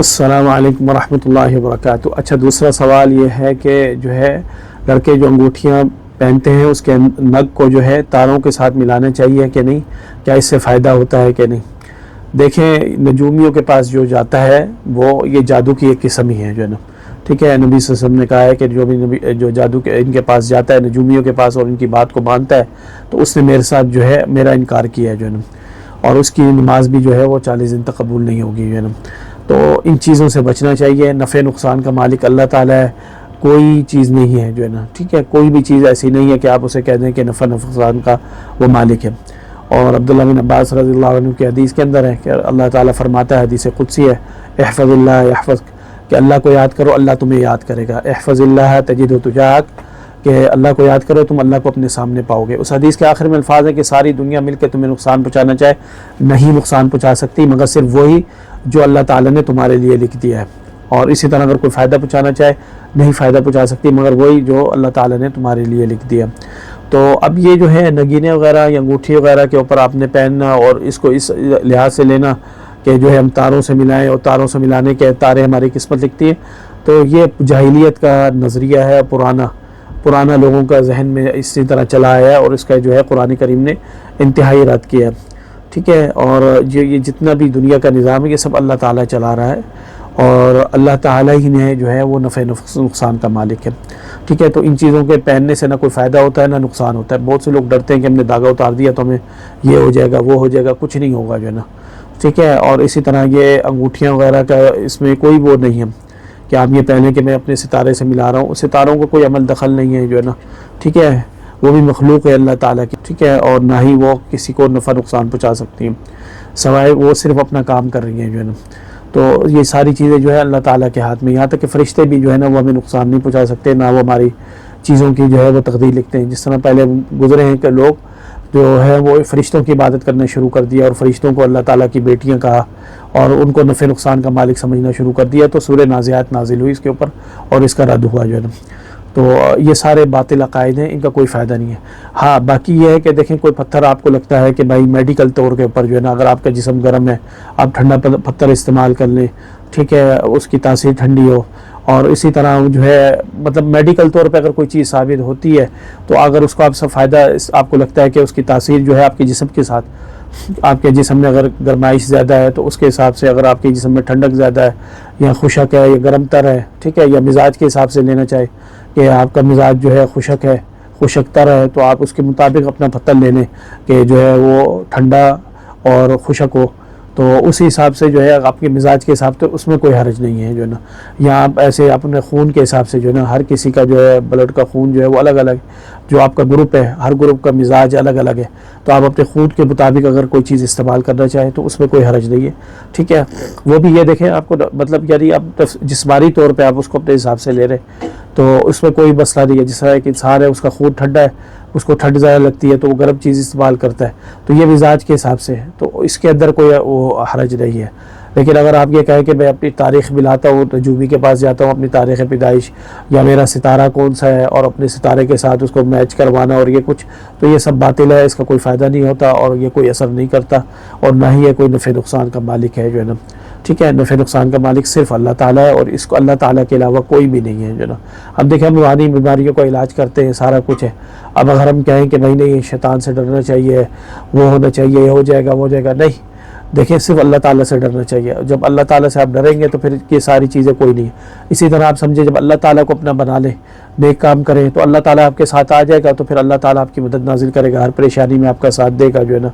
السلام علیکم ورحمۃ اللہ وبرکاتہ۔ اچھا، دوسرا سوال یہ ہے کہ جو ہے لڑکے جو انگوٹھیاں پہنتے ہیں اس کے نگ کو جو ہے تاروں کے ساتھ ملانا چاہیے کہ نہیں، کیا اس سے فائدہ ہوتا ہے کہ نہیں؟ دیکھیں، نجومیوں کے پاس جو جاتا ہے وہ یہ جادو کی ایک قسم ہی ہے جو ہے نا، ٹھیک ہے۔ نبی صلی اللہ علیہ وسلم نے کہا ہے کہ جو جادو کے ان کے پاس جاتا ہے، نجومیوں کے پاس، اور ان کی بات کو مانتا ہے تو اس نے میرے ساتھ جو ہے میرا انکار کیا ہے جو ہے نا، اور اس کی نماز بھی جو ہے وہ 40 دن تک قبول نہیں ہوگی جو ہے نا۔ تو ان چیزوں سے بچنا چاہیے۔ نفع نقصان کا مالک اللہ تعالیٰ ہے، کوئی چیز نہیں ہے جو ہے نا، ٹھیک ہے۔ کوئی بھی چیز ایسی نہیں ہے کہ آپ اسے کہہ دیں کہ نفع نقصان کا وہ مالک ہے۔ اور عبداللہ بن عباس رضی اللہ عنہ کی حدیث کے اندر ہے کہ اللہ تعالیٰ فرماتا ہے، حدیث قدسی ہے، احفظ اللہ یحفظک، کہ اللہ کو یاد کرو اللہ تمہیں یاد کرے گا۔ احفظ اللہ تجدہ تجاہک، کہ اللہ کو یاد کرو تم اللہ کو اپنے سامنے پاؤ گے۔ اس حدیث کے آخر میں الفاظ ہے کہ ساری دنیا مل کے تمہیں نقصان پہنچانا چاہے نہیں نقصان پہنچا سکتی مگر صرف وہی جو اللہ تعالیٰ نے تمہارے لیے لکھ دیا ہے، اور اسی طرح اگر کوئی فائدہ پہنچانا چاہے نہیں فائدہ پہنچا سکتی مگر وہی جو اللہ تعالیٰ نے تمہارے لیے لکھ دیا۔ تو اب یہ جو ہے نگینے وغیرہ یا انگوٹھی وغیرہ کے اوپر آپ نے پہننا اور اس کو اس لحاظ سے لینا کہ جو ہے ہم تاروں سے ملائیں اور تاروں سے ملانے کے تاریں ہماری قسمت لکھتی ہیں، تو یہ جاہلیت کا نظریہ ہے، پرانا لوگوں کا ذہن میں اسی طرح چلا آیا ہے، اور اس کا جو ہے قرآن کریم نے انتہائی رد کیا ہے، ٹھیک ہے۔ اور یہ جتنا بھی دنیا کا نظام ہے یہ سب اللہ تعالیٰ چلا رہا ہے، اور اللہ تعالیٰ ہی نے جو ہے وہ نفع نقصان کا مالک ہے، ٹھیک ہے۔ تو ان چیزوں کے پہننے سے نہ کوئی فائدہ ہوتا ہے نہ نقصان ہوتا ہے۔ بہت سے لوگ ڈرتے ہیں کہ ہم نے دھاگا اتار دیا تو ہمیں یہ ہو جائے گا وہ ہو جائے گا، کچھ نہیں ہوگا جو ہے نا، ٹھیک ہے۔ اور اسی طرح یہ انگوٹھیاں وغیرہ کا اس میں کوئی وہ نہیں ہے کہ آپ یہ پہلیں کہ میں اپنے ستارے سے ملا رہا ہوں، ستاروں کو کوئی عمل دخل نہیں ہے جو ہے نا، ٹھیک ہے۔ وہ بھی مخلوق ہے اللہ تعالیٰ کی، ٹھیک ہے، اور نہ ہی وہ کسی کو نفع نقصان پہنچا سکتی ہیں، سوائے وہ صرف اپنا کام کر رہی ہیں جو ہے نا۔ تو یہ ساری چیزیں جو ہے اللہ تعالیٰ کے ہاتھ میں، یہاں تک کہ فرشتے بھی جو ہے نا وہ ہمیں نقصان نہیں پہنچا سکتے، نہ وہ ہماری چیزوں کی جو ہے وہ تقدیر لکھتے ہیں۔ جس طرح پہلے گزرے ہیں کہ لوگ جو ہے وہ فرشتوں کی عبادت کرنا شروع کر دیا اور فرشتوں کو اللہ تعالیٰ کی بیٹیاں کہا اور ان کو نفع نقصان کا مالک سمجھنا شروع کر دیا، تو سورہ نازعات نازل ہوئی اس کے اوپر اور اس کا رد ہوا جو ہے نا۔ تو یہ سارے باطل عقائد ہیں، ان کا کوئی فائدہ نہیں ہے۔ ہاں، باقی یہ ہے کہ دیکھیں کوئی پتھر آپ کو لگتا ہے کہ بھائی میڈیکل طور کے اوپر جو ہے نا، اگر آپ کا جسم گرم ہے آپ ٹھنڈا پتھر استعمال کر لیں، ٹھیک ہے، اس کی تاثیر ٹھنڈی ہو، اور اسی طرح جو ہے مطلب میڈیکل طور پہ اگر کوئی چیز ثابت ہوتی ہے تو اگر اس کو آپ سے فائدہ آپ کو لگتا ہے کہ اس کی تاثیر جو ہے آپ کے جسم کے ساتھ، آپ کے جسم میں اگر گرمائش زیادہ ہے تو اس کے حساب سے، اگر آپ کے جسم میں ٹھنڈک زیادہ ہے یا خشک ہے یا گرم تر ہے، ٹھیک ہے، یا مزاج کے حساب سے لینا چاہے کہ آپ کا مزاج جو ہے خشک ہے، خشک تر ہے، تو آپ اس کے مطابق اپنا پتھر لے لیں کہ جو ہے وہ ٹھنڈا اور خشک ہو، تو اسی حساب سے جو ہے آپ کے مزاج کے حساب سے اس میں کوئی حرج نہیں ہے جو ہے نا۔ یا آپ ایسے اپنے خون کے حساب سے جو ہے نا، ہر کسی کا جو ہے بلڈ کا خون جو ہے وہ الگ الگ، جو آپ کا گروپ ہے ہر گروپ کا مزاج الگ الگ ہے، تو آپ اپنے خون کے مطابق اگر کوئی چیز استعمال کرنا چاہیں تو اس میں کوئی حرج نہیں ہے، ٹھیک ہے۔ وہ بھی یہ دیکھیں آپ کو مطلب یعنی آپ جسمانی طور پہ آپ اس کو اپنے حساب سے لے رہے تو اس میں کوئی مسئلہ نہیں ہے۔ جس طرح ایک انسان ہے اس کا خون ٹھنڈا ہے، اس کو ٹھنڈ زیادہ لگتی ہے تو وہ گرم چیز استعمال کرتا ہے، تو یہ مزاج کے حساب سے ہے، تو اس کے اندر کوئی وہ حرج نہیں ہے۔ لیکن اگر آپ یہ کہیں کہ میں اپنی تاریخ ملاتا ہوں، نجومی کے پاس جاتا ہوں اپنی تاریخ پیدائش یا میرا ستارہ کون سا ہے اور اپنے ستارے کے ساتھ اس کو میچ کروانا اور یہ کچھ، تو یہ سب باطل ہے، اس کا کوئی فائدہ نہیں ہوتا اور یہ کوئی اثر نہیں کرتا، اور نہ ہی یہ کوئی نفع نقصان کا مالک ہے جو ہے نا، ٹھیک ہے۔ نفع نقصان کا مالک صرف اللہ تعالیٰ ہے، اور اس کو اللہ تعالیٰ کے علاوہ کوئی بھی نہیں ہے جو ہے نا۔ اب دیکھیں ہم روحانی بیماریوں کا علاج کرتے ہیں، سارا کچھ ہے، اب اگر ہم کہیں کہ بھائی نہیں شیطان سے ڈرنا چاہیے، وہ ہونا چاہیے، یہ ہو جائے گا وہ ہو جائے گا، نہیں، دیکھیں صرف اللہ تعالیٰ سے ڈرنا چاہیے۔ جب اللہ تعالیٰ سے آپ ڈریں گے تو پھر یہ ساری چیزیں کوئی نہیں ہے۔ اسی طرح آپ سمجھیں جب اللہ تعالیٰ کو اپنا بنا لیں، نیک کام کریں تو اللہ تعالیٰ آپ کے ساتھ آ جائے گا، تو پھر اللہ تعالیٰ آپ کی مدد نازل کرے گا، ہر پریشانی میں آپ کا ساتھ دے گا جو ہے نا،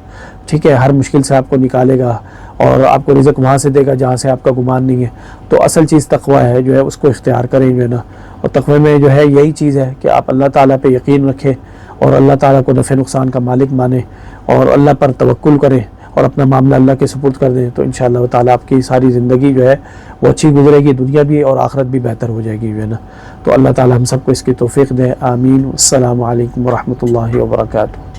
ٹھیک ہے، ہر مشکل سے آپ کو نکالے گا اور آپ کو رزق وہاں سے دے گا جہاں سے آپ کا گمان نہیں ہے۔ تو اصل چیز تقویٰ ہے جو ہے، اس کو اختیار کریں جو ہے نا، اور تقوی میں جو ہے یہی چیز ہے کہ آپ اللہ تعالیٰ پہ یقین رکھیں اور اللہ تعالیٰ کو نفع نقصان کا مالک مانیں اور اللہ پر توکل کریں اور اپنا معاملہ اللہ کے سپرد کر دیں، تو انشاءاللہ تعالیٰ آپ کی ساری زندگی جو ہے وہ اچھی گزرے گی، دنیا بھی اور آخرت بھی بہتر ہو جائے گی جو ہے نا۔ تو اللہ تعالیٰ ہم سب کو اس کی توفیق دے، آمین۔ السلام علیکم ورحمۃ اللہ وبرکاتہ۔